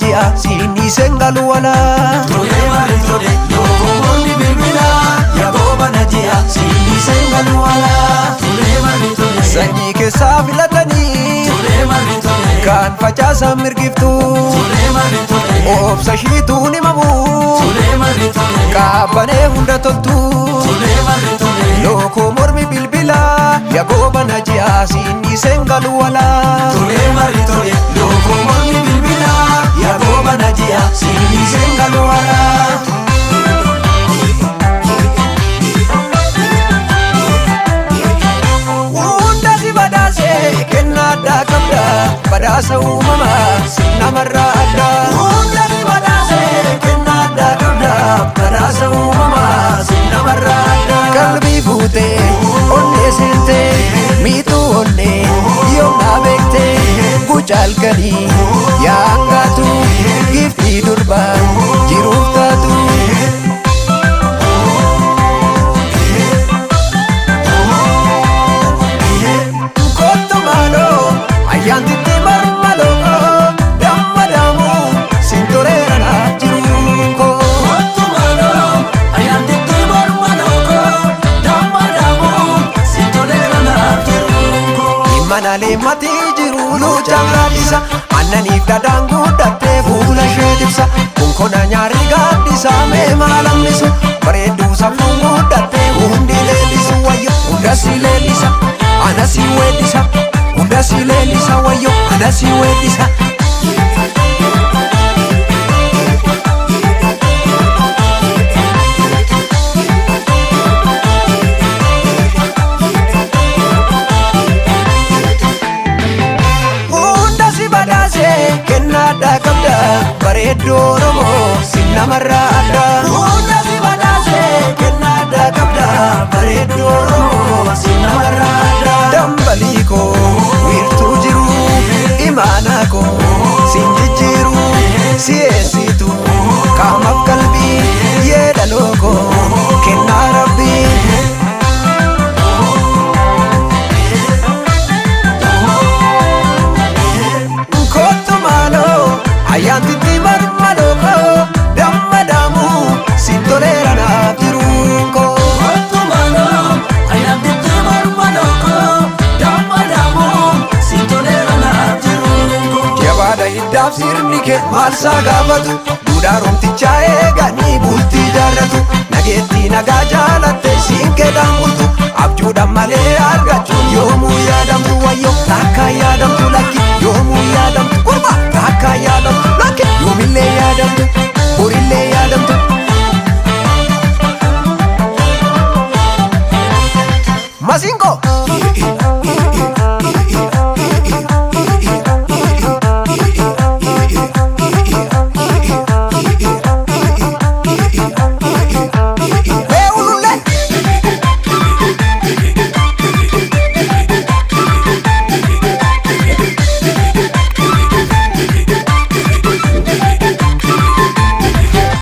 ji'a siinni sengalu wala. Tole mari tole yoo mormi bilbila yaa goobana ji'a siinni sengalu wala. Tole mari tole Sanyii keessaa filatanii tole mari tole kan facaasan mirgiftuu tole mari tole obsa shiituun himamu tole mari tole qaabbanee hunda toltuu tole mari tole lookoo mormi bilbila yaa goobana ji'a siinni sengalu wala. tole mari tole yoo mormi bilbila yaa goobana ji'a siinni sengalu wala. Badhaasa uumamaa namarraa addaa. Hundani badhaasee kennaa addaa qabda. Badhaasa uumamaa namarraa addaa. Qalbii fuutee onnee seentee miituu onnee yoo naa beektee gucaal galii yaa hangaatu giftii durbaan jiruuf taatu. Kottu maaloo ayyaantitti Manaalee matii jiru luuchaan gaaddisa annaniif dhadhaan guddattee fuula ishee dibsa kunkona nyaarri gaaddisa mee maal hammisu bareedduu saffuu guddattee hundi leellisu wayyo hunda si leellisa ana si weeddisa hunda si leellisa wayyo ana si weeddisa. Kennaa qabda bareedduu Oromoo namarraa addaa. Hundani badhaasee kennaa addaa qabda. Bareedduu Oromoo namarraa addaa. Dambalii koo wiirtuu jiru imaanaa koo siin jijjiiru si'eessitu qaamaaf qalbii yeedaloo koo kennaa rabbii. Ayyaantitti marmaloo dammadamu si toleera naaf jiruunko. Kottu maaloo ayyaantitti marmaloo dammadamu si toleera naaf jiruunko. Jabaadha hiddaaf sirni kee maal saa gaafatu duudhaa romtichaa eeganii bultii jaarratu nageettii nagaa jaalattee siin keedhaan bultu abjuudhaan malee argachuun yoomuu yaadamtu wayyo takka yaadamtu lakki yoomuu yaadamtu kurma takka yaadamtu.